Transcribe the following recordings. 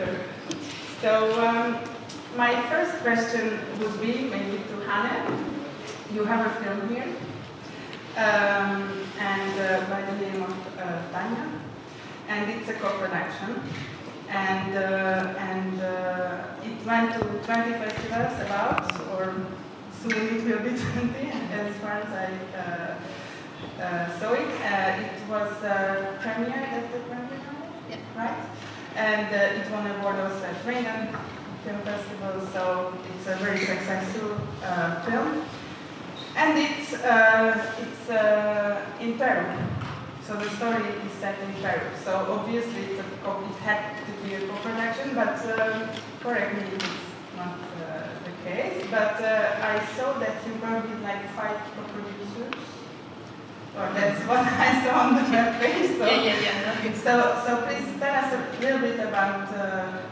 Sure. So my first question would be maybe to Hanne. You have a film here, and by the name of Tanya, and it's a co-production, and it went to 20 festivals about, or soon it will be 20, as far as I saw it. It was premiered at the premiere, right? And it won award also at Reagan Film Festival, so it's a very successful film. And it's in Peru, so the story is set in Peru. So obviously it had to be a co-production, but correct me if it's not the case. But I saw that you worked with like 5 co-producers. Or that's what I saw on the webpage. So, yeah. So please tell us a little bit about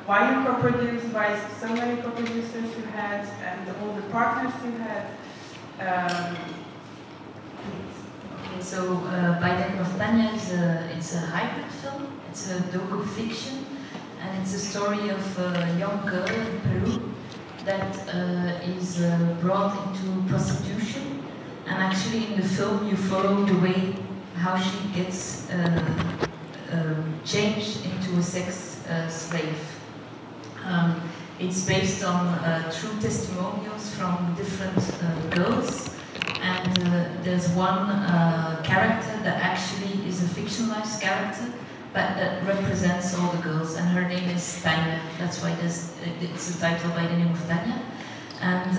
why you co-produced, why so many co-producers you had, and all the partners you had. Okay, so By the Name of Tanya it's a hybrid film. It's a docu-fiction, and it's a story of a young girl in Peru that is brought into prostitution. And actually in the film you follow the way how she gets changed into a sex slave. It's based on true testimonials from different girls, and there's one character that actually is a fictionalized character, but that represents all the girls, and her name is Tanya. That's why it's a title By the Name of Tanya. And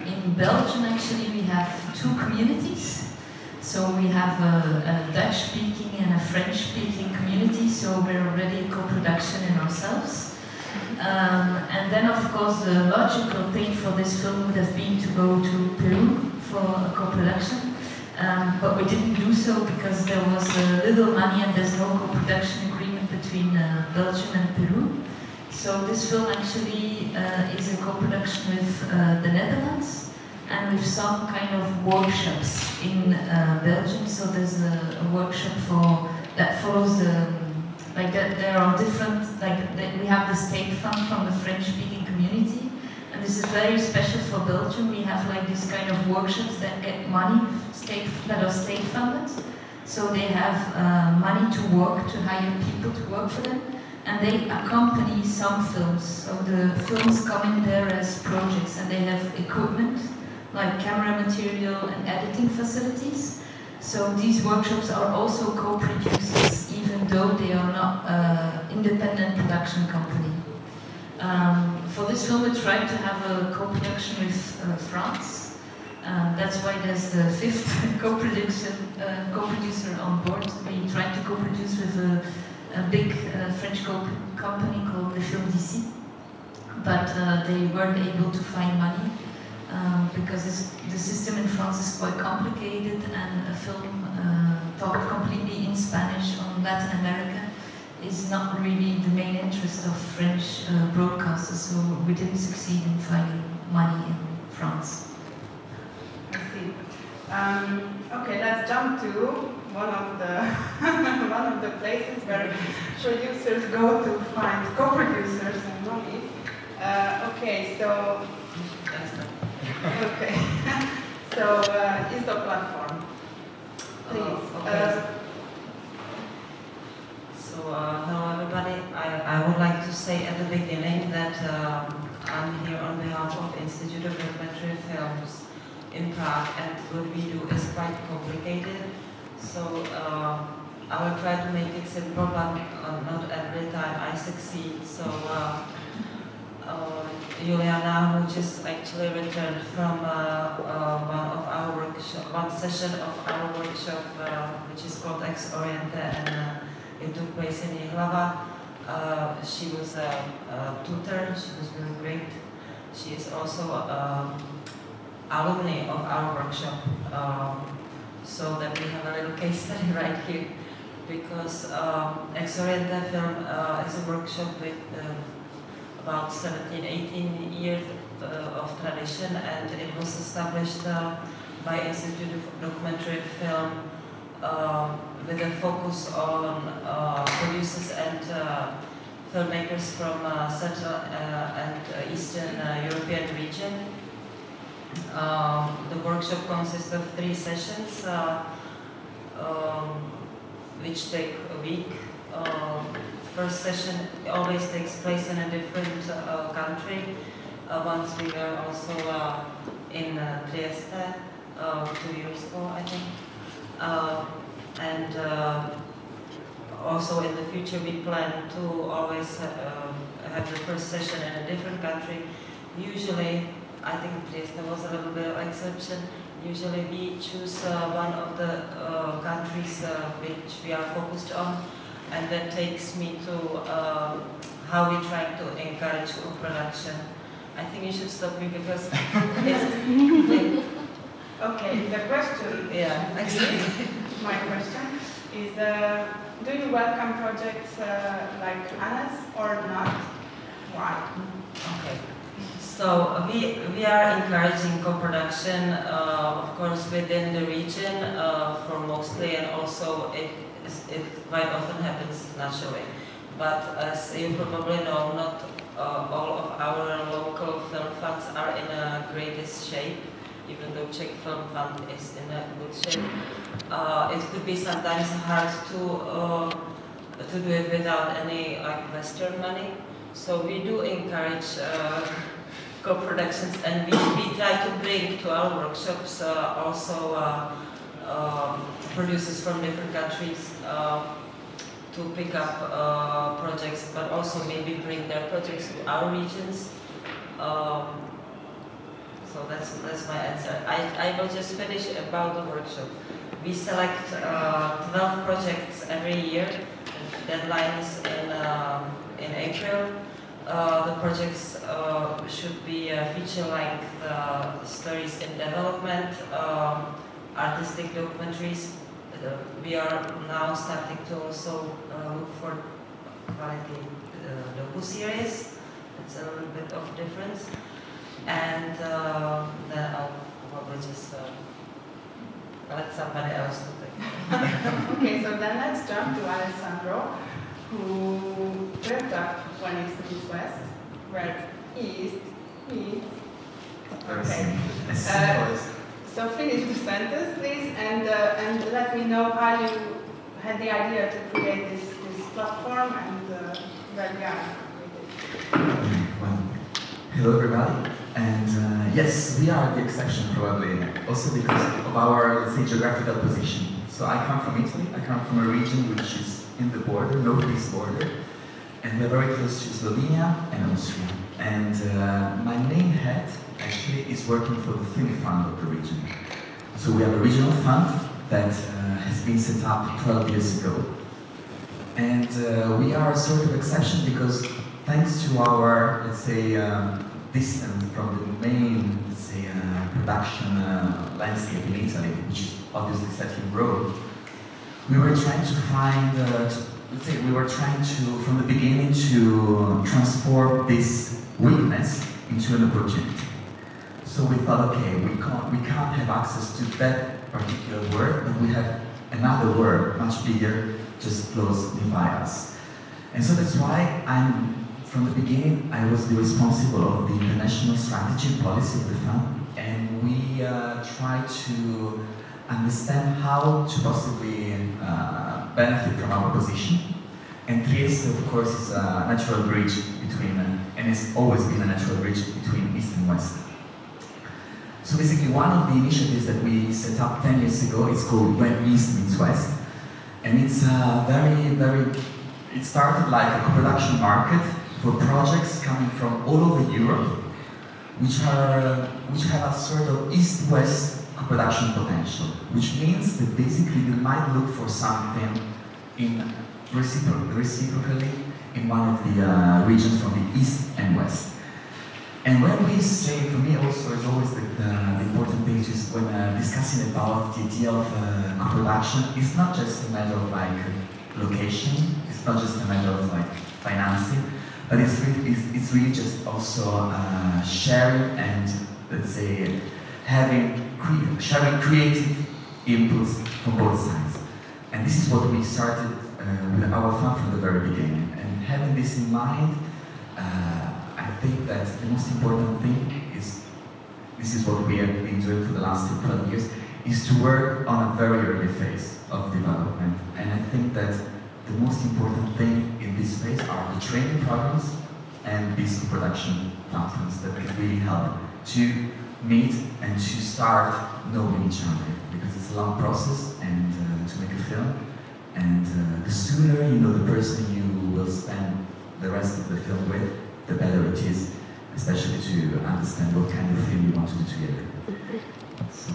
in Belgium, actually, we have 2 communities. So we have a Dutch-speaking and a French-speaking community, so we're already a co-production in ourselves. And then, of course, the logical thing for this film would have been to go to Peru for a co-production. But we didn't do so because there was little money and there's no co-production agreement between Belgium and Peru. So this film actually is a co-production with the Netherlands and with some kind of workshops in Belgium. So there's a workshop that follows there are different, we have the state fund from the French-speaking community, and this is very special for Belgium. We have like this kind of workshops that get money that are state funded. So they have money to work, to hire people to work for them. And they accompany some films. So the films come in there as projects, and they have equipment like camera material and editing facilities. So these workshops are also co-producers, even though they are not an independent production company. For this film, we tried to have a co-production with France. That's why there's the 5th co-producer on board. We tried to co-produce with a big French company called the Film d'ici, but they weren't able to find money because the system in France is quite complicated, and a film taught completely in Spanish on Latin America is not really the main interest of French broadcasters, so we didn't succeed in finding money in France. I see. Okay, let's jump to one of the places where producers go to find co-producers and money. Okay, so is the platform, please. Hello everybody. I would like to say at the beginning that I'm here on behalf of Institute of Documentary Films in Prague, and what we do is quite complicated. So I will try to make it simple, but not every time I succeed. So Juliana, who just actually returned from one session of our workshop, which is called Oriente, and it took place in Jihlava. She was a tutor. She was really great. She is also alumni of our workshop. So that we have a little case study right here, because Oriente film is a workshop with about 17, 18 years of tradition, and it was established by Institute of Documentary Film with a focus on producers and filmmakers from Central and Eastern European region. The workshop consists of 3 sessions, which take a week. First session always takes place in a different country. Once we were also in Trieste 2 years ago, I think. And also in the future we plan to always have the first session in a different country. Usually, I think Trieste was a little bit of exception. Usually we choose one of the countries which we are focused on, and that takes me to how we try to encourage co-production. I think you should stop me because it's... Okay, the question, Yeah, actually. my question is, do you welcome projects like Anna's or not? Why? Okay. So we are encouraging co-production, of course, within the region for mostly, and also it quite often happens naturally. But as you probably know, not all of our local film funds are in a greatest shape, even though Czech Film Fund is in a good shape. It could be sometimes hard to do it without any Western money. So we do encourage co-productions, and we try to bring to our workshops also producers from different countries to pick up projects, but also maybe bring their projects to our regions. So that's my answer. I will just finish about the workshop. We select 12 projects every year. The deadline is in April. The projects should be feature-length stories in development, artistic documentaries. We are now starting to also look for quality docu-series. It's a little bit of difference. And then I'll probably just let somebody else do it. Okay, so then let's jump to Alessandro, who built up when East meets West, where East meets. Okay. So finish the sentence, please, and let me know how you had the idea to create this platform and where we are with it. Well, hello everybody, and yes, we are the exception probably, also because of our, let's say, geographical position. So I come from Italy, I come from a region which is in the border, northeast border, and we're very close to Slovenia and Austria. And my main head actually is working for the film fund of the region. So we have a regional fund that has been set up 12 years ago. And we are a sort of exception because thanks to our, let's say, distance from the main, let's say, production landscape in Italy, which is obviously set in Rome, we were trying to find, let's say, we were trying to, from the beginning, to transform this weakness into an opportunity. So we thought, okay, we can't have access to that particular word, but we have another word, much bigger, just close by us. And so that's why from the beginning, I was the responsible of the international strategy and policy of the fund, and we try to understand how to possibly benefit from our position. And Trieste, of course, is a natural bridge between, and has always been a natural bridge between East and West. So basically, one of the initiatives that we set up 10 years ago is called When East Meets West, and it's it started like a co-production market for projects coming from all over Europe, which have a sort of East-West co-production potential, which means that basically they might look for something in reciprocally in one of the regions from the East and West. And when we say, for me also, is always the important thing is when discussing about the idea of co-production, it's not just a matter of like location, it's not just a matter of like financing, but it's really just also sharing and, let's say, sharing creative inputs from both sides. And this is what we started with our fund from the very beginning. And having this in mind, I think that the most important thing is, this is what we have been doing for the last 12 years, is to work on a very early phase of development. And I think that the most important thing in this phase are the training programs and these production platforms that can really help to meet and to start knowing each other, because it's a long process and to make a film. And the sooner you know the person you will spend the rest of the film with, the better it is, especially to understand what kind of film you want to do together. So,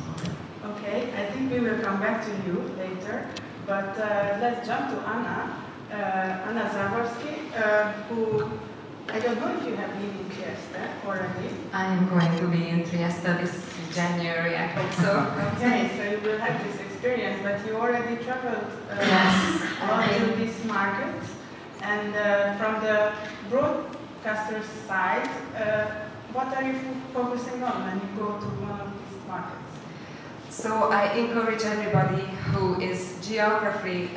okay, I think we will come back to you later, but let's jump to Anna. Anna Závorszky, who, I don't know if you have been in Trieste already. I am going to be in Trieste this January, I hope so. Okay, so you will have this experience, but you already traveled Yes, a lot to these markets. And from the broadcaster's side, what are you focusing on when you go to one of these markets? So I encourage everybody who is geography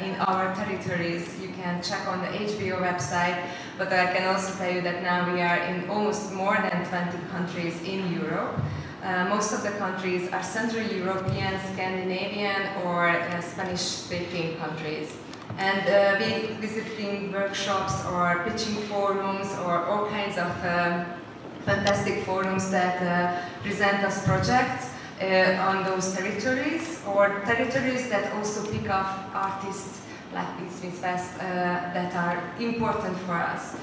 in our territories. You can check on the HBO website, but I can also tell you that now we are in almost more than 20 countries in Europe. Most of the countries are Central European, Scandinavian, or Spanish-speaking countries. And we visiting workshops or pitching forums or all kinds of fantastic forums that present us projects on those territories, or territories that also pick up artists like Beats Fest that are important for us.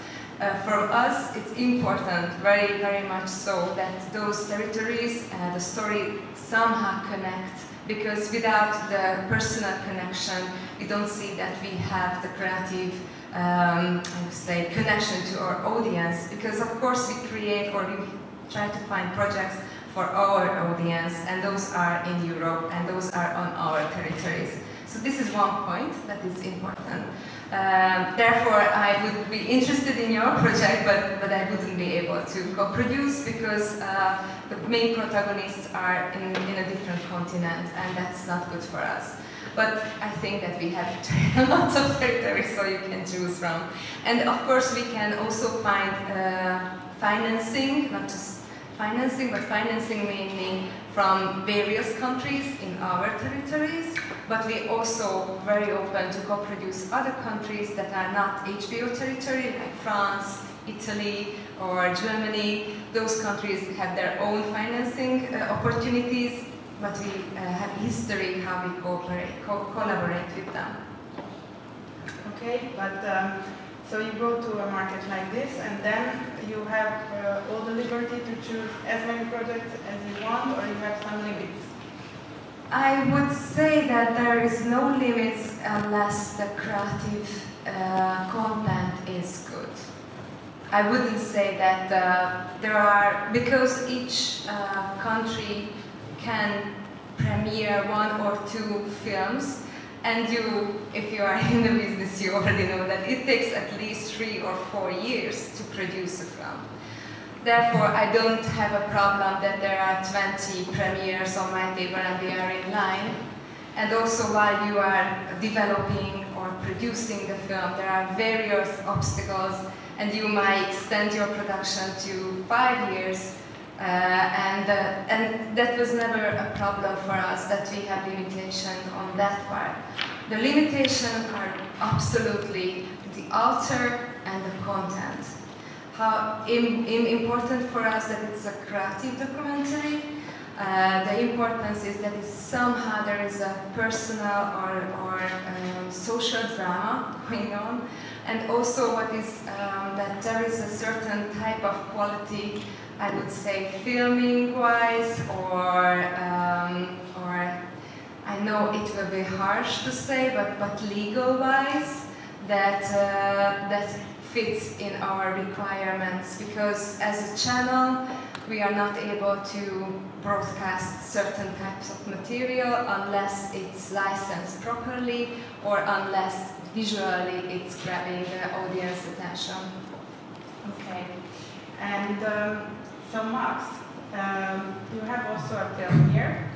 For us, it's important, very, very much so, that those territories, the story somehow connect, because without the personal connection, we don't see that we have the creative, I would say, connection to our audience, because of course we create or we try to find projects for our audience, and those are in Europe, and those are on our territories. So this is one point that is important. Therefore, I would be interested in your project, but I wouldn't be able to co-produce, because the main protagonists are in a different continent, and that's not good for us. But I think that we have lots of territories, so you can choose from. And of course, we can also find financing, not just financing, but financing mainly from various countries in our territories, but we also very open to co-produce other countries that are not HBO territory, like France, Italy, or Germany. Those countries have their own financing opportunities, but we have history how we collaborate with them. Okay, but so you go to a market like this, and then you have all the liberty to choose as many projects as you want, or you have some limits? I would say that there is no limits unless the creative content is good. I wouldn't say that there are, because each country can premiere 1 or 2 films, and you, if you are in the business, you already know that it takes at least 3 or 4 years to produce a film. Therefore, I don't have a problem that there are 20 premieres on my table and they are in line. And also, while you are developing or producing the film, there are various obstacles, and you might extend your production to 5 years. And that was never a problem for us, that we have limitations on that part. The limitations are absolutely the author and the content. How important for us that it's a creative documentary. The importance is that it's somehow there is a personal or social drama going on, and also what is that there is a certain type of quality, I would say, filming-wise, or I know it will be harsh to say, but legal-wise, that fits in our requirements, because as a channel, we are not able to broadcast certain types of material unless it's licensed properly or unless visually it's grabbing the audience attention. Okay. And so Max, you have also a film here,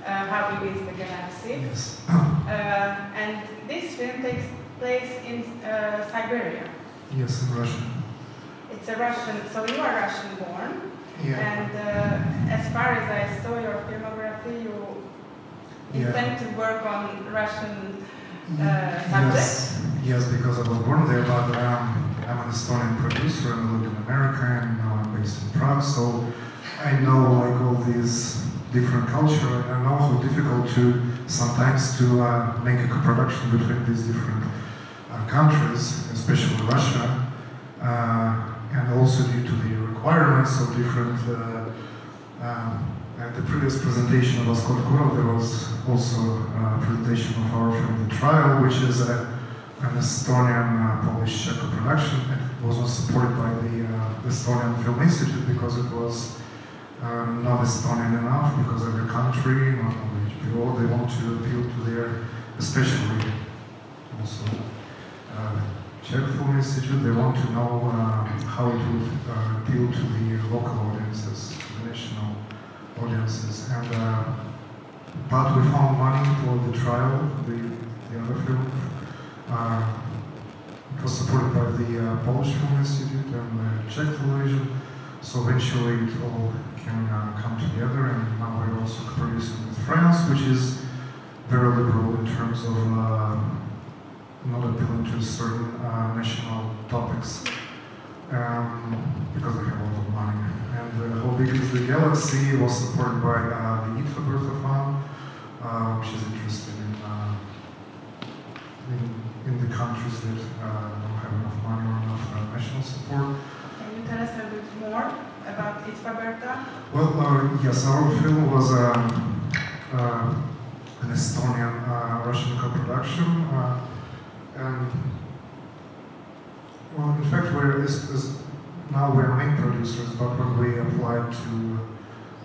How Big is the Galaxy? Yes. And this film takes place in Siberia. Yes, in Russian. It's a Russian, so you are Russian born. Yeah. And as far as I saw your filmography, you intend to work on Russian subjects? Yes, because I was born there, but I'm an Estonian producer and I live in America, and now I'm based in Prague, so I know like all these different culture, and I know how difficult to sometimes to make a co-production between these different countries, especially Russia, and also due to the requirements of different. At the previous presentation of Ascot Kural, there was also a presentation of our film The Trial, which is an Estonian Polish Czech production. It was not supported by the Estonian Film Institute because it was not Estonian enough, because every country, not only HBO, they want to appeal to their, especially also Czech Film Institute, they want to know how it would appeal to the local audiences, to the national audiences. And but we found money for The Trial, the other film. It was supported by the Polish Film Institute and the Czech television. So eventually it all can come together, and now we're also producing with France, which is very liberal in terms of not appealing to certain national topics, because they have a lot of money. And How Big is the Galaxy was supported by the ITFA Bertha Fund, which is interested in the countries that don't have enough money or enough national support. Can you tell us a bit more about ITFA Bertha? Well, yes, our film was an Estonian-Russian co-production. And well, in fact, now we're main producers, but when we applied to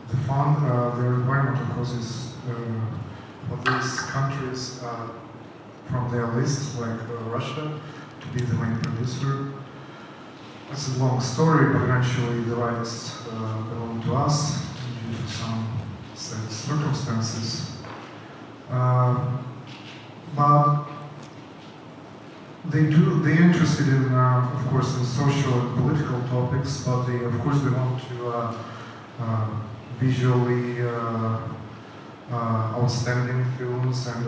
the fund, the requirement, of course, is for these countries from their list, like Russia, to be the main producer. It's a long story, but eventually the rights belong to us due to some sad circumstances. But they're interested in, of course, in social and political topics, but they want to visually outstanding films, and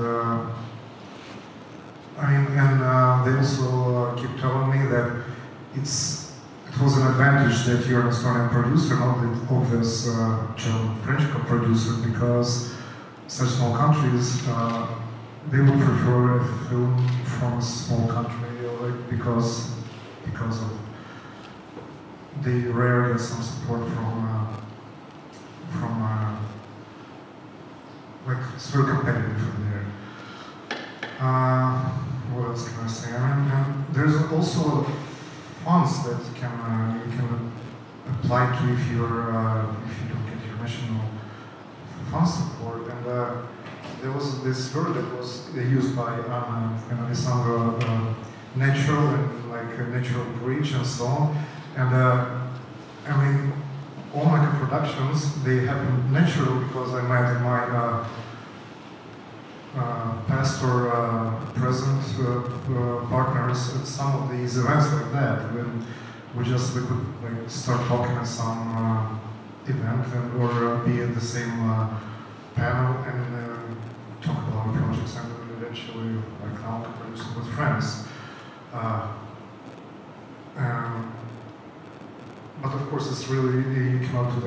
they also keep telling me that it was an advantage that you're an Estonian producer, not the obvious German-French co-producer, because such small countries, they would prefer a film from a small country, because of they rarely get some support from like it's very competitive from there. What else can I say? There's also funds that you can apply to if you don't get your national fund support. And there was this word that was used by Alessandro, natural and like natural bridge and so on. And all my productions, they happen naturally because I met my past or present partners at some of these events like that. When we could like start talking at some event or be at the same panel and talk about projects, and eventually, like now, producing with friends. But of course, it's really, you cannot do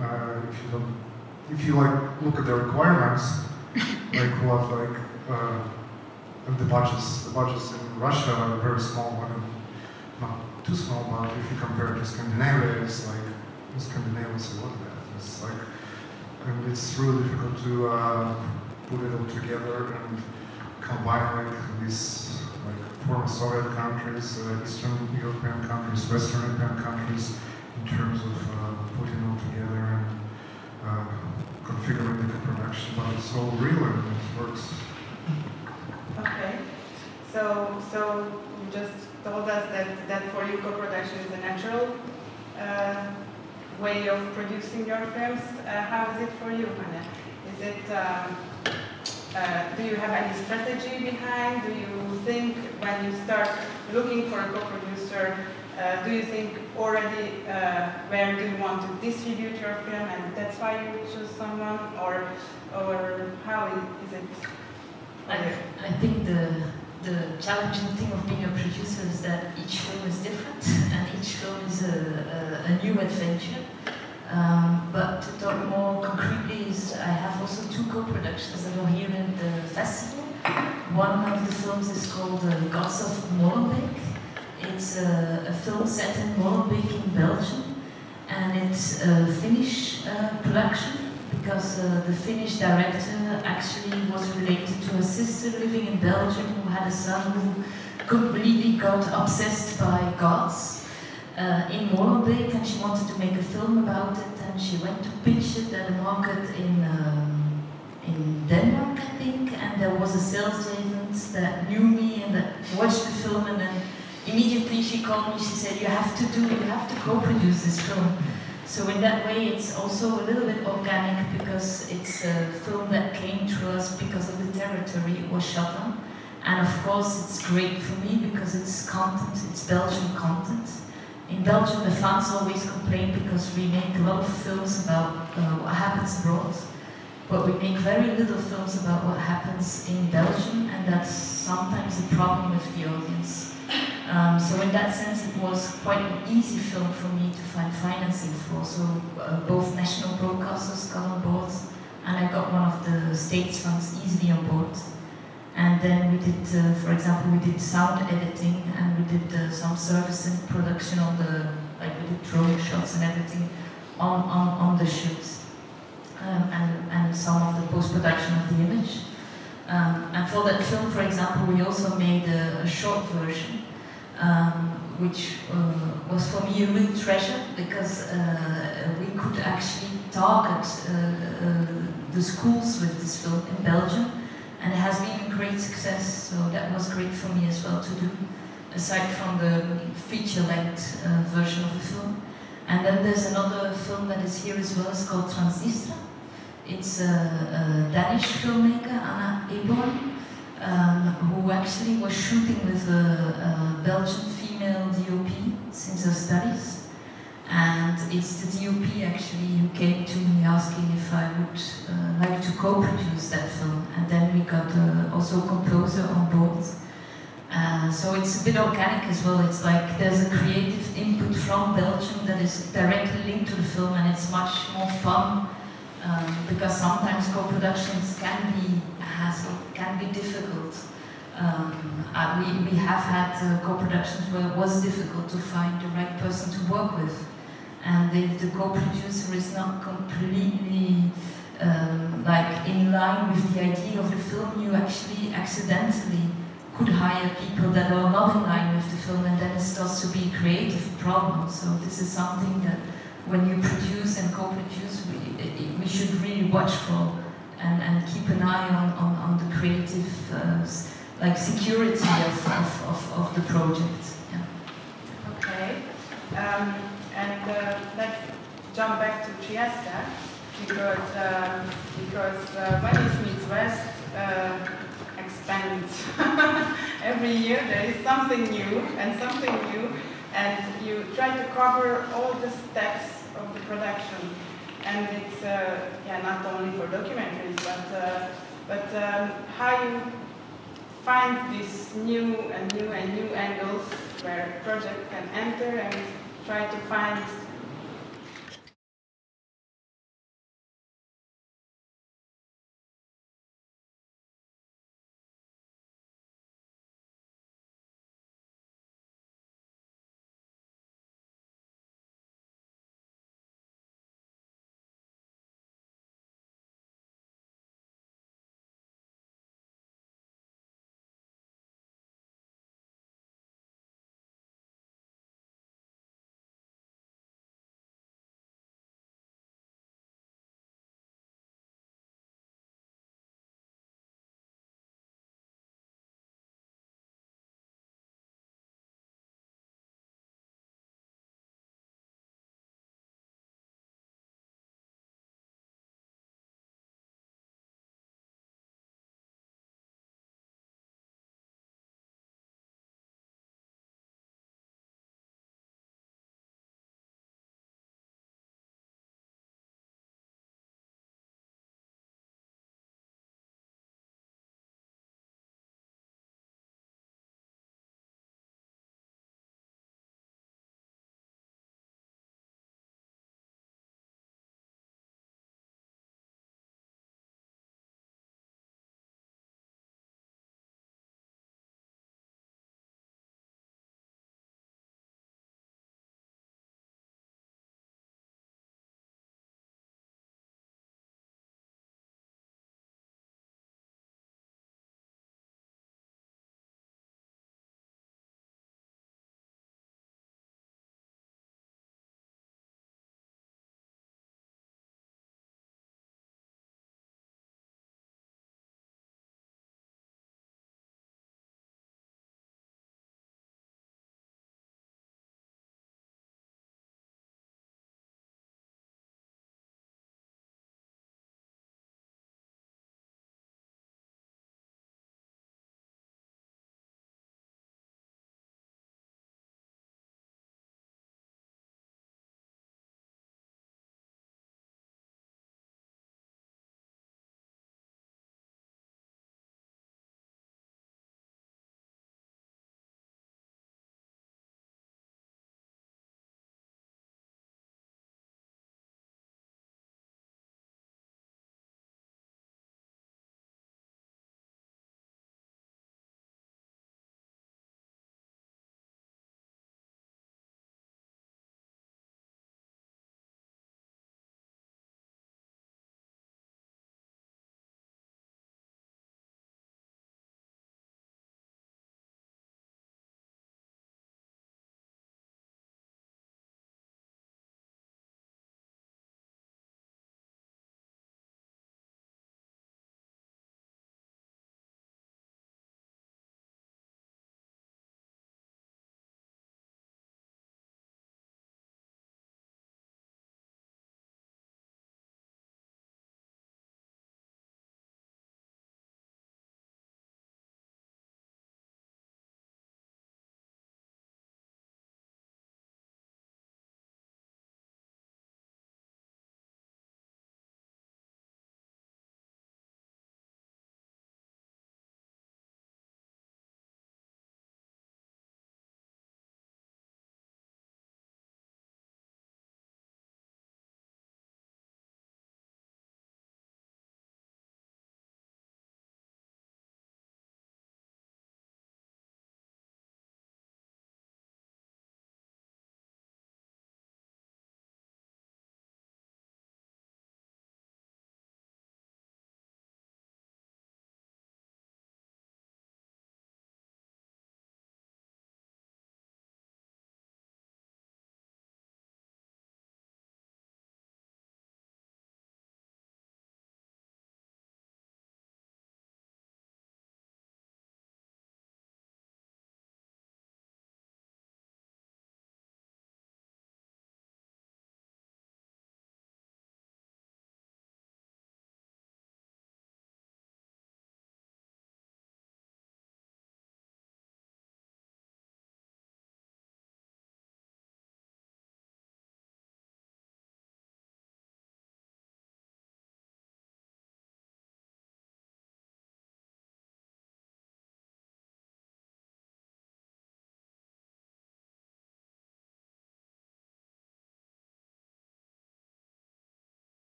that if you like look at the requirements, like and the budgets in Russia are very small, not too small, but if you compare to Scandinavia, it's like in Scandinavia, it's a lot of that. It's like, and it's really difficult to put it all together and combine like these like former Soviet countries, Eastern European countries, Western European countries, in terms of putting it all together and configuring the production. But it's all real and it works. Okay, so you just told us that for you co-production is a natural way of producing your films. How is it for you, Hannah? Is it do you have any strategy behind? Do you think when you start looking for a co-producer, do you think already where do you want to distribute your film, and that's why you choose someone, or how is it? I think the challenging thing of being a producer is that each film is different and each film is a new adventure. But to talk more concretely, I have also two co-productions that are here in the festival. One of the films is called Gods of Molenbeek. It's a film set in Molenbeek in Belgium, and it's a Finnish production because the Finnish director actually was related to a sister living in Belgium who had a son who completely got obsessed by gods. In Molenbeek, and she wanted to make a film about it, and she went to pitch it at a market in Denmark, I think, and there was a sales agent that knew me and that watched the film, and then immediately she called me, she said, you have to co-produce this film. So in that way it's also a little bit organic because it's a film that came to us because of the territory it was shot on. And of course it's great for me because it's content, it's Belgian content. In Belgium, the fans always complain because we make a lot of films about what happens abroad, but we make very little films about what happens in Belgium, and that's sometimes a problem with the audience. So in that sense, it was quite an easy film for me to find financing for. So both national broadcasters got on board, and I got one of the states funds easily on board. And then we did, for example, we did sound editing, and we did some service and production on the, like we did drone shots and everything on the shoots, and some of the post-production of the image. And for that film, for example, we also made a short version, which was for me a real treasure because we could actually target the schools with this film in Belgium. And it has been a great success, so that was great for me as well to do, aside from the feature-length version of the film. And then there's another film that is here as well, it's called Transnistra. It's a Danish filmmaker, Anna Eborn, who actually was shooting with a Belgian female DOP since her studies. And it's the DOP actually who came to me asking if I would like to co-produce that film. And then we got also a composer on board. So it's a bit organic as well. It's like there's a creative input from Belgium that is directly linked to the film, and it's much more fun because sometimes co-productions can be a hassle, can be difficult. We have had co-productions where it was difficult to find the right person to work with. And if the co-producer is not completely like in line with the idea of the film, you actually accidentally could hire people that are not in line with the film, and then it starts to be a creative problem. So this is something that when you produce and co-produce, we should really watch for and keep an eye on the creative like security of the project. Yeah. Okay. And let's jump back to Trieste, because when East meets West expands every year, there is something new, and you try to cover all the steps of the production, and it's not only for documentaries, but how you find these new angles where a project can enter and try to find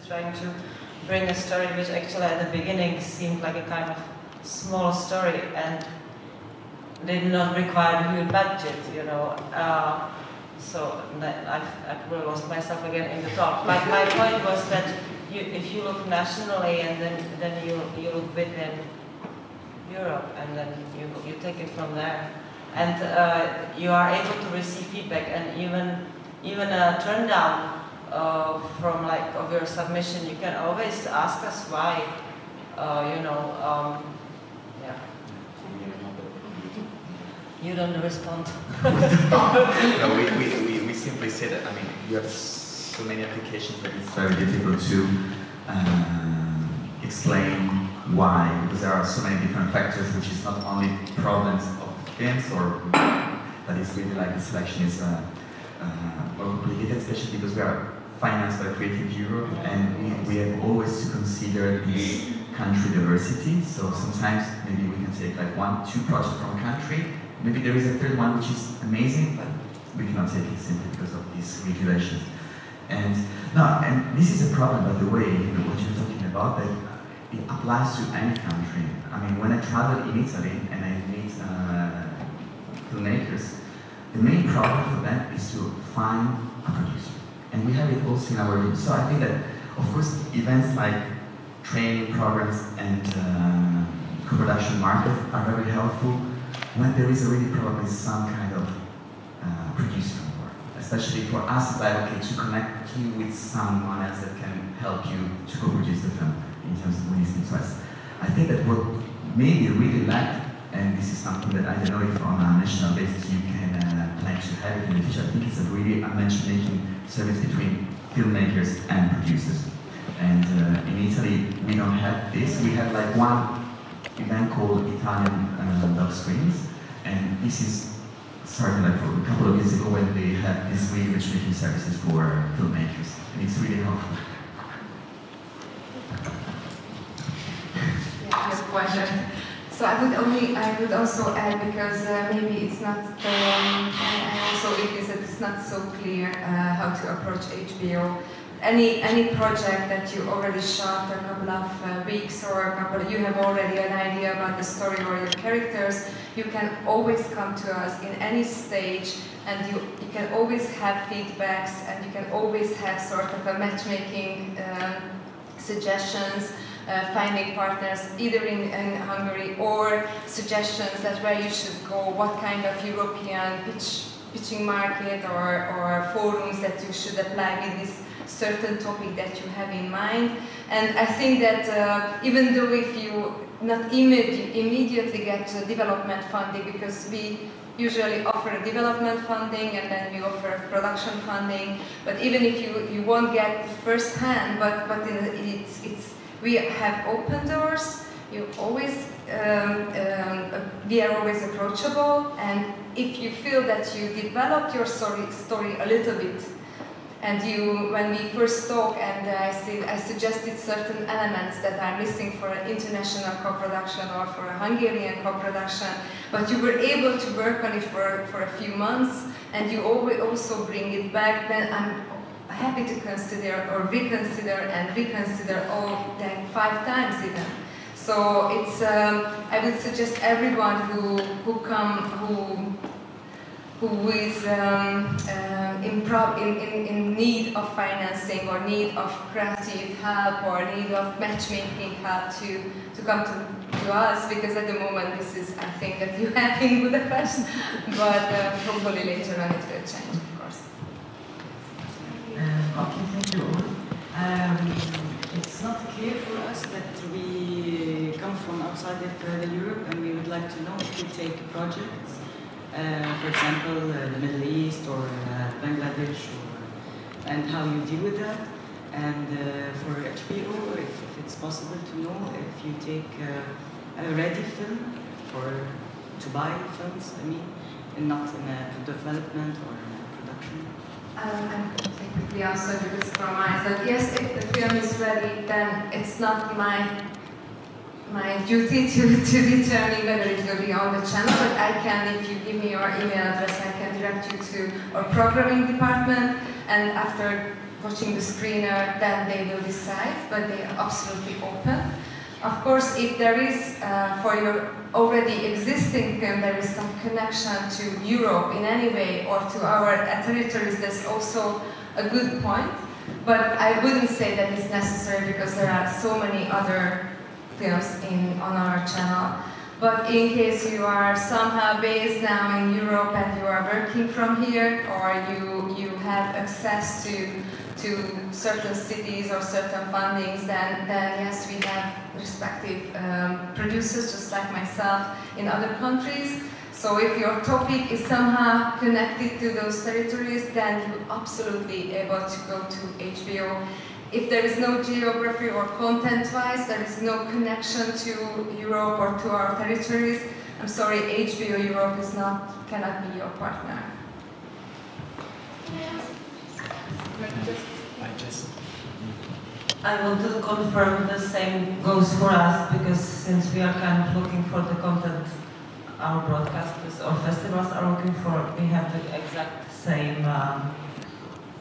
trying to bring a story which actually at the beginning seemed like a kind of small story and did not require a huge budget, you know. So I probably lost myself again in the thought. But my point was that if you look nationally and then you look within Europe and then you take it from there, and you are able to receive feedback, and even a turn down from like of your submission, you can always ask us why, you know. Yeah. You don't respond. No, we simply say that, I mean, you have so many applications that it's very difficult to explain why, because there are so many different factors, which is not only problems of films, or but it's really like the selection is more complicated, especially because we are financed by Creative Europe, and we have always to consider this country diversity. So sometimes maybe we can take like 1-2 projects from a country. Maybe there is a third one which is amazing, but we cannot take it simply because of these regulations. And this is a problem, by the way, you know, what you're talking about, that it applies to any country. I mean, when I travel in Italy and I meet filmmakers, the main problem for them is to find a producer. And we have it also in our room. So I think that, of course, events like training programs and co-production market are very helpful when there is already probably some kind of producer on board. Especially for us, it's like, okay, to connect you with someone else that can help you to co-produce the film in terms of winning interest. I think that what maybe really lacked, and this is something that I don't know if on a national basis you can plan to have it in the future, I think it's a really a matchmaking service between filmmakers and producers. And in Italy, we don't have this. We have like one event called Italian Dog Screens, and this is started like for a couple of years ago when they had this really matchmaking services for filmmakers, and it's really helpful. Yeah, I have a question. So I would also add, because maybe it's not, I also realize that it's not so clear how to approach HBO. Any project that you already shot a couple of weeks or you have already an idea about the story or your characters, you can always come to us in any stage, and you can always have feedbacks, and you can always have sort of a matchmaking suggestions, finding partners either in Hungary, or suggestions that where you should go, what kind of European pitching market or forums that you should apply with this certain topic that you have in mind. And I think that even though if you not immediately get development funding, because we usually offer development funding and then we offer production funding, but even if you won't get first hand, but we have open doors. You always we are always approachable, and if you feel that you developed your story a little bit, and when we first talk, and I suggested certain elements that are missing for an international co-production or for a Hungarian co-production, but you were able to work on it for a few months, and you always also bring it back, then I'm happy to consider or reconsider all like 5 times even. So it's I would suggest everyone who is in need of financing or need of creative help or need of matchmaking help to come to us, because at the moment this is, I think, that you have in Budapest, but hopefully later on it will change, of course. Okay, thank you. It's not clear for us that we come from outside of Europe, and we would like to know if we take projects, for example, the Middle East or Bangladesh, and how you deal with that. And for HBO, if it's possible to know if you take a ready film to buy films, I mean, and not in a development or production. I quickly answer this from my side. Yes, if the film is ready, then it's not my duty to determine whether it will be on the channel, but I can, if you give me your email address, I can direct you to our programming department, and after watching the screener, then they will decide, but they are absolutely open. Of course, if there is, for your already existing film, there is some connection to Europe in any way or to our territories, that's also a good point. But I wouldn't say that it's necessary because there are so many other films on our channel. But in case you are somehow based now in Europe and you are working from here, or you have access to certain cities or certain fundings, then yes, we have respective producers, just like myself, in other countries. So if your topic is somehow connected to those territories, then you're absolutely able to go to HBO. If there is no geography or content-wise, there is no connection to Europe or to our territories, I'm sorry, HBO Europe cannot be your partner. I want to confirm the same goes for us, because since we are kind of looking for the content our broadcasters or festivals are looking for, we have the exact same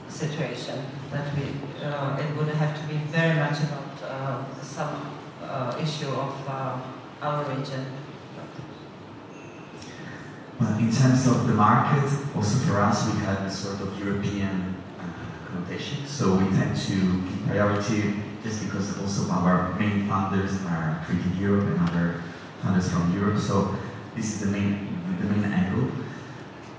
situation, that it would have to be very much about some issue of our region. Well, in terms of the market, also for us, we have a sort of European connotation, so we tend to give priority just because also our main funders are treating Europe and other funders from Europe, so this is the main angle.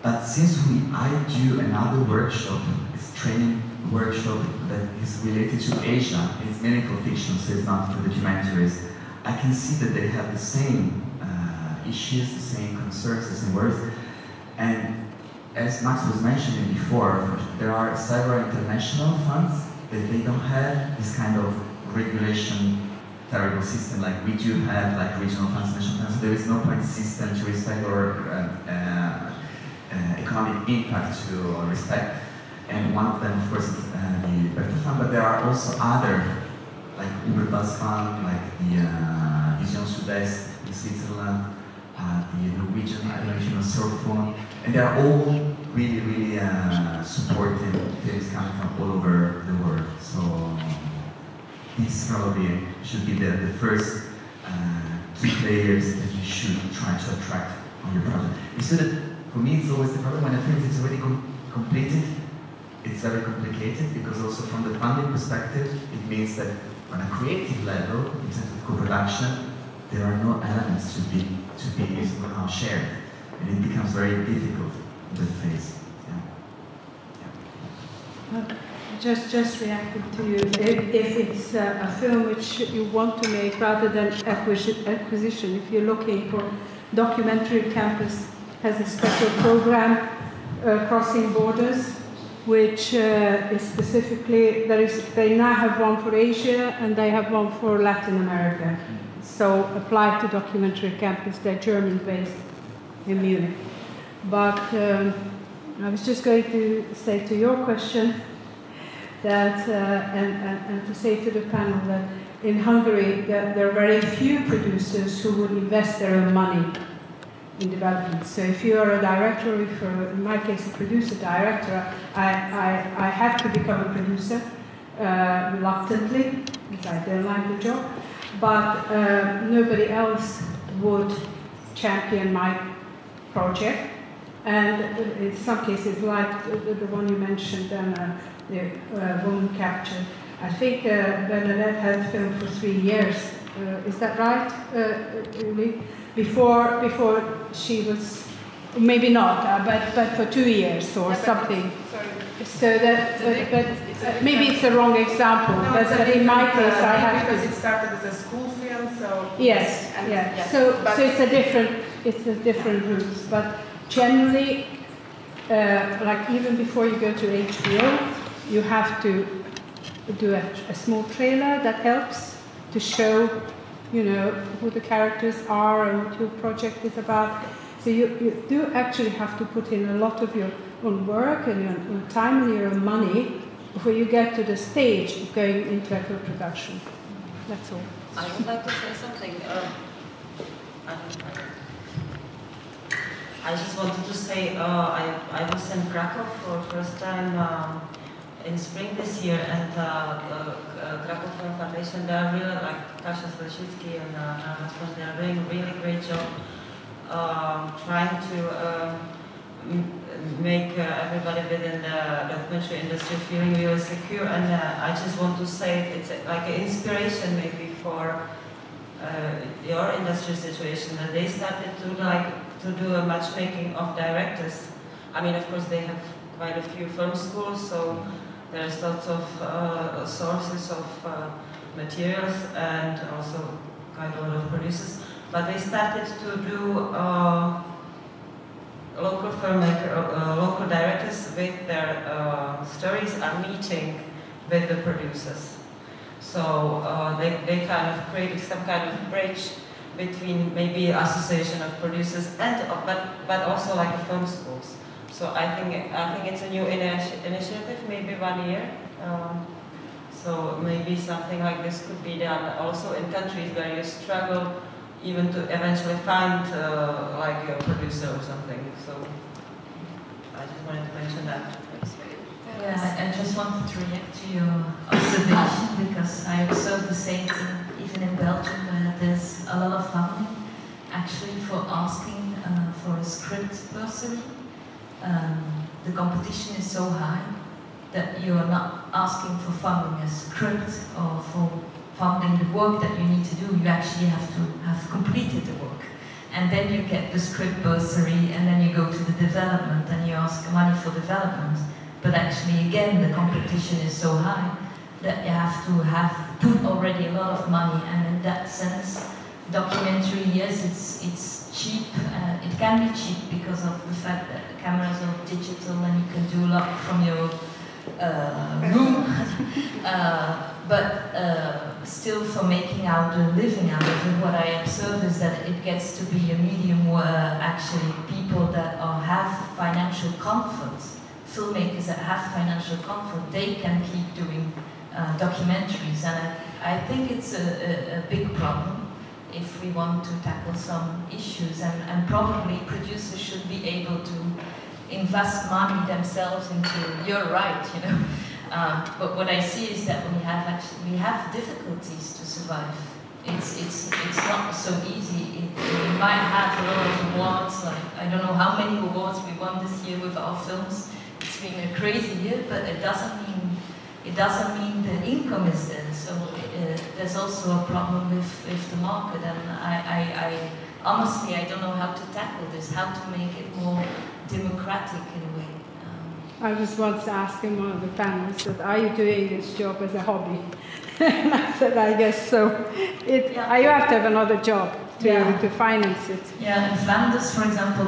But since I do another workshop, it's training workshop that is related to Asia, it's mainly for fiction, so it's not for documentaries, I can see that they have the same issues, the same concerns, the same worries. And as Max was mentioning before, there are several international funds that they don't have this kind of regulation terrible system like we do have, like regional funds, national funds. So there is no point system to respect or economic impact to respect. And one of them, of course, is the Bertha Fund, but there are also other, like Uber Bus Fund, like the Vision Sud-Est in Switzerland, the Norwegian, I don't know if you know, Surf Fund, and they are all really, really supporting films coming from all over the world. So this probably should be the first key players that you should try to attract on your project. You see that for me it's always the problem when a film is already completed, it's very complicated because also from the funding perspective, it means that on a creative level, in terms of co-production, there are no elements to be somehow shared, and it becomes very difficult in that phase. Yeah. Just reacting to you, if it's a film which you want to make rather than acquisition, if you're looking for documentary campus has a special program, Crossing Borders, which is specifically, they now have one for Asia and they have one for Latin America. So applied to documentary campus, they're German-based in Munich. But I was just going to say to your question that, and to say to the panel that in Hungary there are very few producers who would invest their own money in development. So if you are a director, or if you're, in my case, a producer-director, I had to become a producer reluctantly, because I don't like the job. But nobody else would champion my project. And in some cases, like the one you mentioned, the woman capture, I think Bernadette had filmed for 3 years. Is that right, Uli? Before she was, maybe not, but for 2 years or something. So that, but maybe it's a wrong example. No, but in my case, I have because it started as a school film, so yes, yeah. Yes. So it's a different routes. But generally, like even before you go to HBO, you have to do a small trailer that helps to show, you know, who the characters are and what your project is about. So you do actually have to put in a lot of your own work and your own time and your own money before you get to the stage of going into a co-production. That's all. I would like to say something. I just wanted to say I was in Krakow for the first time in spring this year, and Krakow Film Foundation, they are really, like Kasia Staszycki and they are doing a really great job trying to make everybody within the documentary industry feeling really secure. And I just want to say it's like an inspiration maybe for your industry situation, that they started to do a matchmaking of directors. I mean, of course, they have quite a few film schools, so there's lots of sources of materials and also quite a lot of producers. But they started to do local directors with their stories are meeting with the producers. So they kind of created some kind of bridge between maybe association of producers and but also like a film schools. So I think it's a new initiative, maybe 1 year. So maybe something like this could be done also in countries where you struggle even to eventually find like a producer or something. So I just wanted to mention that. Yeah, I just wanted to react to your observation because I observed the same thing even in Belgium, where there's a lot of funding actually for asking for a script bursary. The competition is so high that you are not asking for funding a script or for funding the work that you need to do. You actually have to have completed the work. And then you get the script bursary, and then you go to the development and you ask money for development. But actually, again, the competition is so high that you have to have put already a lot of money. And in that sense, documentary, yes, it's cheap. It can be cheap because of the fact that the cameras are digital and you can do a lot from your room. But still, for making out a living out of it, what I observe is that it gets to be a medium where actually people that have financial comfort, filmmakers that have financial comfort, they can keep doing documentaries. And I think it's a big problem if we want to tackle some issues, and probably producers should be able to invest money themselves into, you're right, you know. But what I see is that we have difficulties to survive. It's not so easy. We might have a lot of awards, like I don't know how many awards we won this year with our films. It's been a crazy year, but it doesn't mean the income is there. So there's also a problem with the market, and I honestly I don't know how to tackle this, how to make it more democratic in a way. I was once asking one of the panelists, are you doing this job as a hobby? And I said, I guess so. You have to have another job to finance it. Yeah, in Flanders, for example,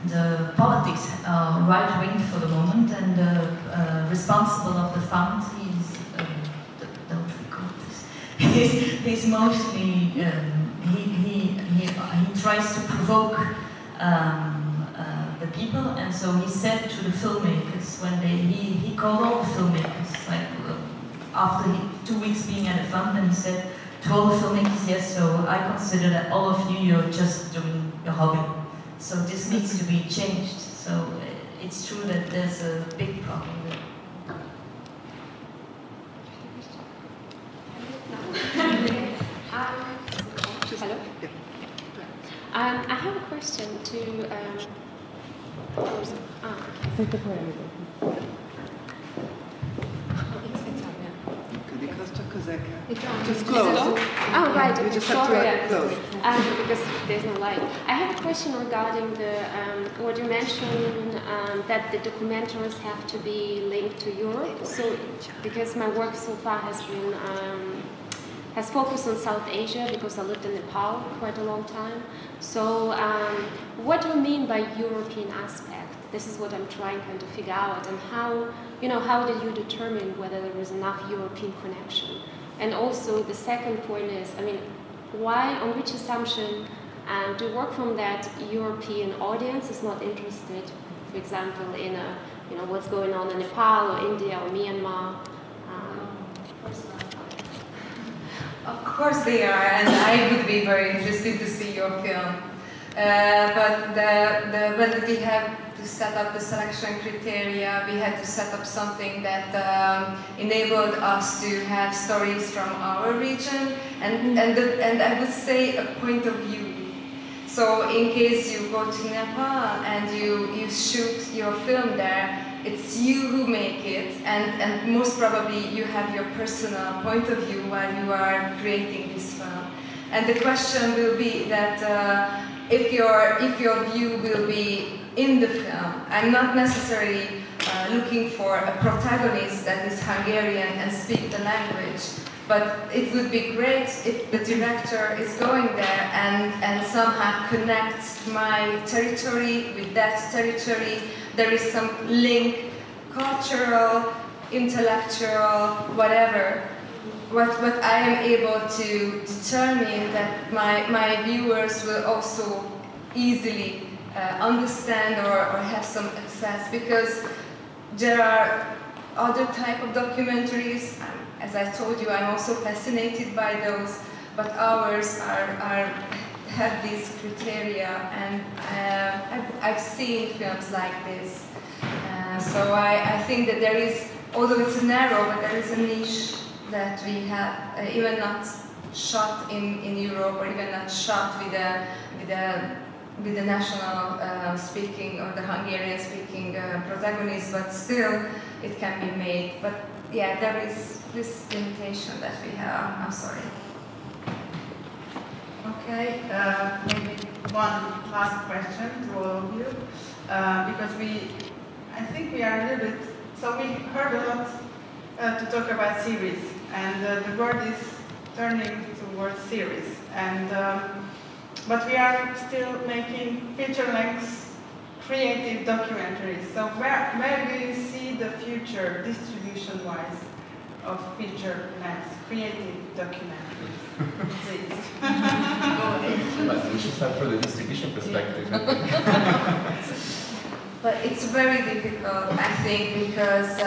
the politics are right-wing for the moment, and the responsible of the fund, don't record this, he's mostly, he tries to provoke the people, and so he said to the filmmakers when he called all the filmmakers, like after 2 weeks being at the fund, and he said to all the filmmakers, yes, so I consider that all of you're just doing your hobby. So this needs to be changed. So it's true that there's a big problem there. Hello. I have a question to. Just close. Oh, right. You just have to close. Because there's no light. I have a question regarding the what you mentioned that the documentaries have to be linked to Europe. So, because my work so far has been has focused on South Asia because I lived in Nepal quite a long time. So, what do you mean by European aspect? This is what I'm trying to figure out, and how did you determine whether there was enough European connection? And also the second point is, I mean, why, on which assumption do you work from that European audience is not interested, for example, in what's going on in Nepal or India or Myanmar? Of course they are, and I would be very interested to see your film. But we have to to set up the selection criteria. We had to set up something that enabled us to have stories from our region and I would say a point of view. So in case you go to Nepal and you shoot your film there, it's you who make it, and most probably you have your personal point of view while you are creating this film. And the question will be that if your view will be in the film, I'm not necessarily looking for a protagonist that is Hungarian and speak the language, but it would be great if the director is going there and somehow connects my territory with that territory. There is some link, cultural, intellectual, whatever. What I am able to determine that my viewers will also easily understand or have some access, because there are other type of documentaries. As I told you, I'm also fascinated by those, but ours have these criteria, and I've seen films like this. So I think that there is, although it's narrow, but there is a niche that we have, even not shot in Europe, or even not shot with the national speaking or the Hungarian speaking protagonist, but still it can be made. But yeah, there is this limitation that we have. I'm sorry. Okay, maybe one last question to all of you, because I think we are a little bit, so we heard a lot to talk about series, and the world is turning towards series, and but we are still making feature-length creative documentaries. So where do you see the future, distribution-wise, of feature-length creative documentaries? Please. Go ahead. We should start from the distribution perspective. But it's very difficult, I think, because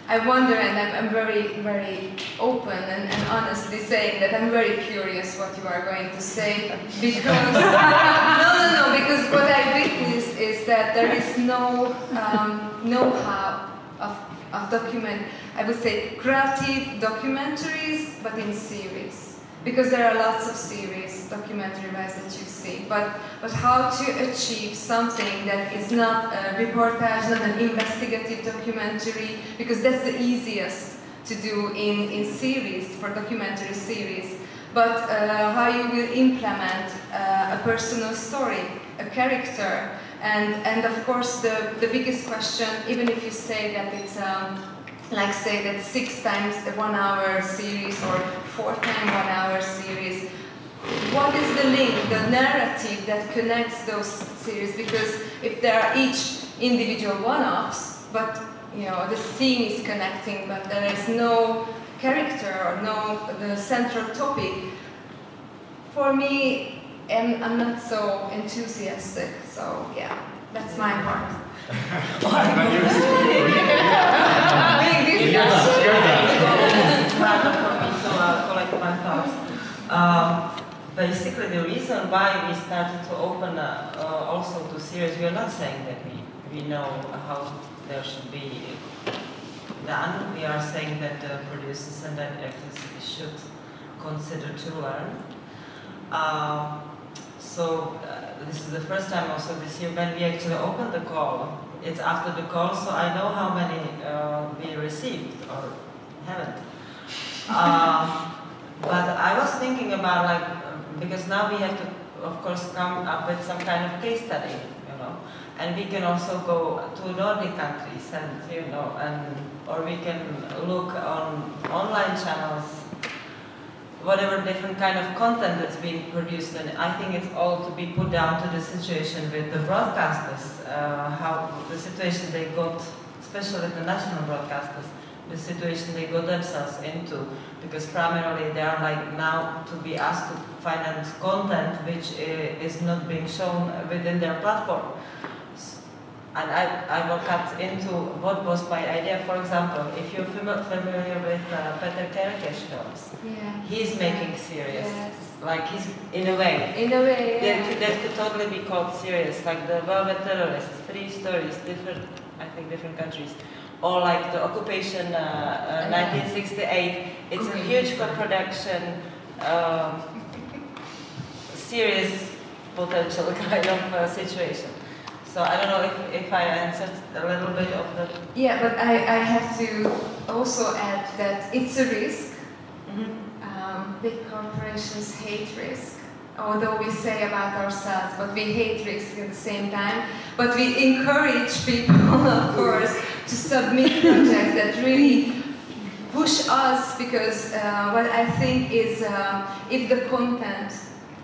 I wonder, and I'm very, very open and honestly saying that I'm very curious what you are going to say, because no, because what I witnessed is that there is no know-how of document. I would say creative documentaries, but in series. Because there are lots of series, documentary-wise, that you see. But how to achieve something that is not a reportage, not an investigative documentary, because that's the easiest to do in series, for documentary series. But how you will implement a personal story, a character, and of course the biggest question, even if you say that it's like say that 6 times the 1 hour series or 4 times 1 hour series, what is the link, the narrative that connects those series? Because if they are each individual one-offs, but you know the theme is connecting, but there is no character or the central topic, for me, I'm not so enthusiastic. So yeah, that's my part. It's harder for me to collect my thoughts. Basically, the reason why we started to open also to series, we are not saying that we know how there should be done. We are saying that the producers and directors should consider to learn. This is the first time also this year when we actually opened the call. It's after the call, so I know how many we received or haven't. But I was thinking about because now we have to, of course, come up with some kind of case study, you know, and we can also go to Nordic countries and, you know, or we can look on online channels, whatever different kind of content that's being produced, and I think it's all to be put down to the situation with the broadcasters, how the situation they got, especially the national broadcasters, the situation they got themselves into, because primarily they are now to be asked to finance content which is not being shown within their platform. And I will cut into what was my idea. For example, if you're familiar with Peter Kerekes films, yeah. He's making series. Yes. Like he's in a way. In a way, yeah. that could totally be called series, like the Velvet Terrorist, 3 stories, different countries. Or like the Occupation 1968, it's a huge co-production, serious potential kind of situation. So I don't know if I answered a little bit of the... Yeah, but I have to also add that it's a risk. Big corporations hate risk, although we say about ourselves, but we hate risk at the same time. But we encourage people, of course, to submit projects that really push us, because what I think is if the content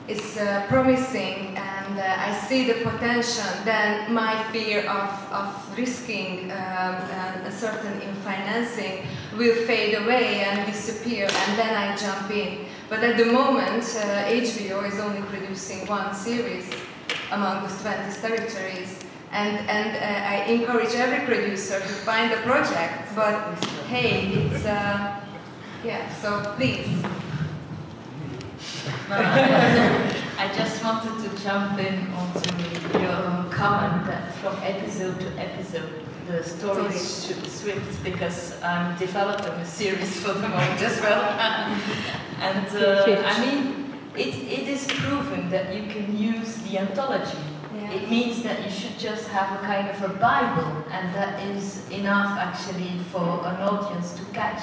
is promising and I see the potential, then my fear of risking a certain in financing will fade away and disappear, and then I jump in. But at the moment, HBO is only producing 1 series among the 20 territories, and I encourage every producer to find a project, but hey, it's, yeah, so please. I just wanted to jump in onto your comment that from episode to episode the stories should switch, because I'm developing a series for the moment as well. And I mean, it is proven that you can use the anthology. Yeah. It means that you should just have a kind of a Bible, and that is enough actually for an audience to catch.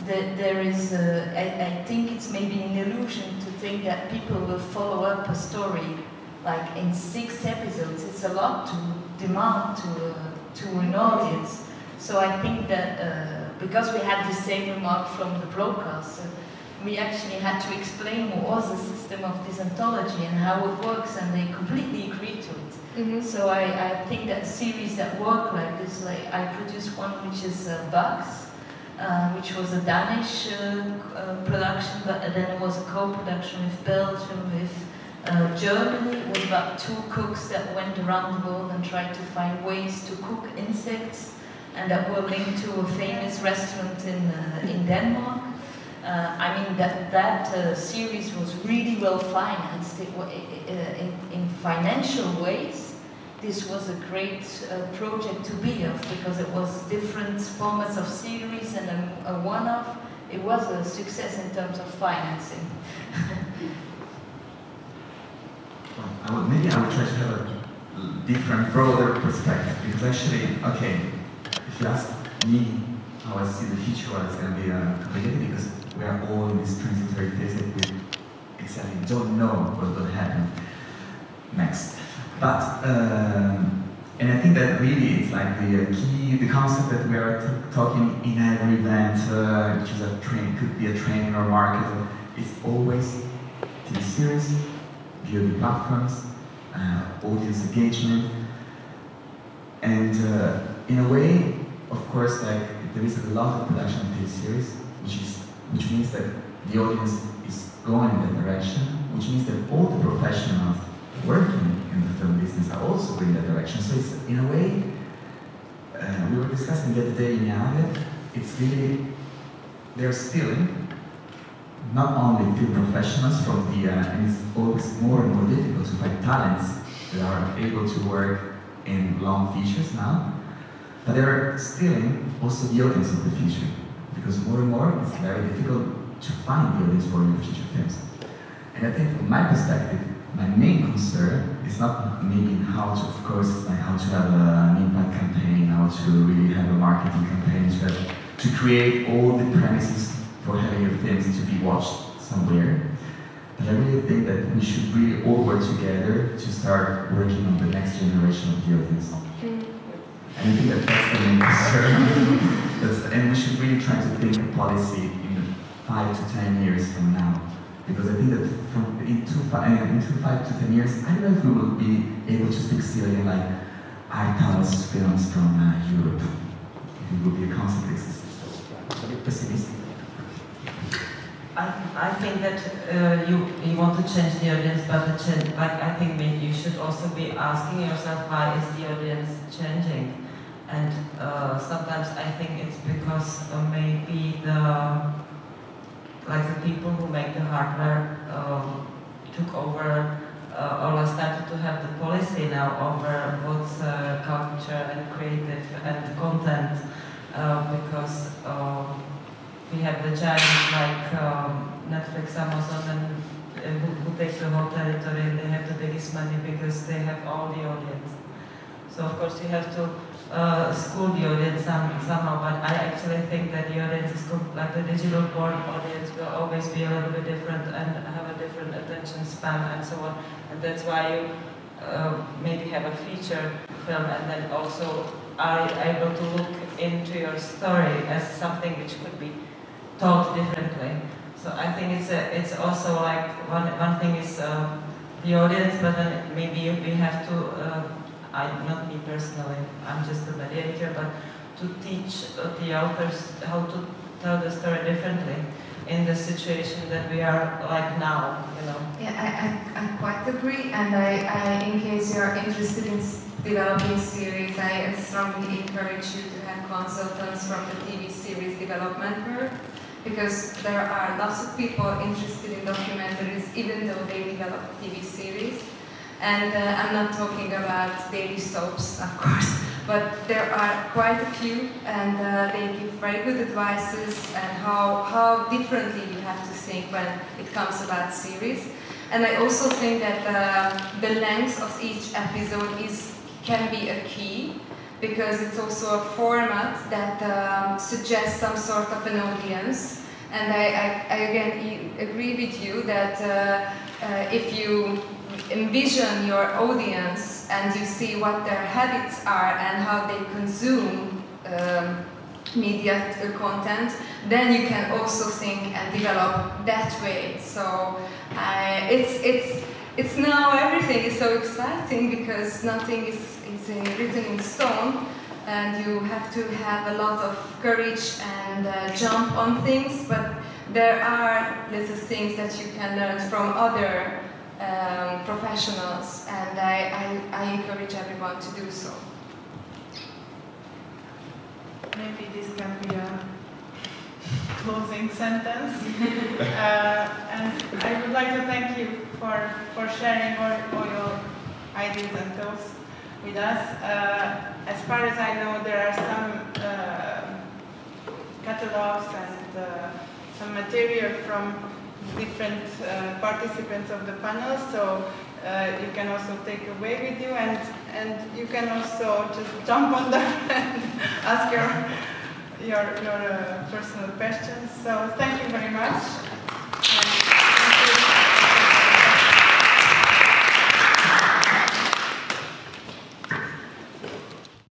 There is, I think it's maybe an illusion to think that people will follow up a story like in 6 episodes. It's a lot to demand to an audience. So I think that because we had the same remark from the broadcaster, we actually had to explain what was the system of this anthology and how it works, and they completely agreed to it. Mm-hmm. So I think that series that work like this, like I produced one which is Bugs, which was a Danish production, but then it was a co-production with Belgium, with Germany. It was about 2 cooks that went around the world and tried to find ways to cook insects, and that were linked to a famous restaurant in Denmark. I mean, that series was really well financed. In financial ways, this was a great project to be of, because it was different formats of series and a one-off. It was a success in terms of financing. Maybe I would try to have a different, broader perspective, because actually, okay, if you ask me how I see the future, well, it's going to be complicated, because we are all in this transitory phase that we exactly don't know what will happen next. But, and I think that really it's like the key, the concept that we are talking in every event, which is could be a training or market, it's always TV series, VOD platforms, audience engagement, and in a way, of course, like there is a lot of production of TV series, which means that the audience is going in that direction, which means that all the professionals working in the film business are also going that direction. So it's, in a way, we were discussing the other day in Yale, it's really, they're stealing not only film professionals from the, and it's always more and more difficult to find talents that are able to work in long features now, but they're stealing also the audience of the future, because more and more it's very difficult to find the audience for your future films. And I think from my perspective, my main concern is not maybe how to, of course, like how to have an impact campaign, how to really have a marketing campaign, to create all the premises for having your films to be watched somewhere. But I really think that we should really all work together to start working on the next generation of the audience. And I think that that's the main concern. And we should really try to think of policy in 5 to 10 years from now. Because I think that in 5 to 10 years, I don't know if we will be able to speak Syrian like art house films from Europe. It will be a concept that exists. It's a bit pessimistic. I think that you want to change the audience, but I think maybe you should also be asking yourself, why is the audience changing? And sometimes I think it's because maybe the people who make the hardware took over or started to have the policy now over what's culture and creative and content, because we have the giants like Netflix, Amazon, and who take the whole territory, and they have the biggest money because they have all the audience. So of course you have to school the audience somehow, but I actually think that the audience is like the digital porn audience will always be a little bit different and have a different attention span and so on. And that's why you maybe have a feature film and then also are able to look into your story as something which could be told differently. So I think it's also like one thing is the audience, but then maybe we have to, not me personally, I'm just a mediator, but to teach the authors how to tell the story differently in the situation that we are like now, you know. Yeah, I quite agree, and I in case you are interested in developing series, I strongly encourage you to have consultants from the TV series development world, because there are lots of people interested in documentaries, even though they develop TV series. And I'm not talking about daily soaps, of course, but there are quite a few, and they give very good advices and how differently you have to think when it comes about series. And I also think that the length of each episode can be a key, because it's also a format that suggests some sort of an audience. And I again agree with you that if you envision your audience and you see what their habits are and how they consume media content, then you can also think and develop that way. So it's now everything is so exciting because nothing is written in stone, and you have to have a lot of courage and jump on things, but there are little things that you can learn from other professionals, and I encourage everyone to do so. Maybe this can be a closing sentence. And I would like to thank you for sharing all your ideas and thoughts with us. As far as I know, there are some catalogs and some material from different participants of the panel, so you can also take away with you, and you can also just jump on them and ask your personal questions. So thank you very much.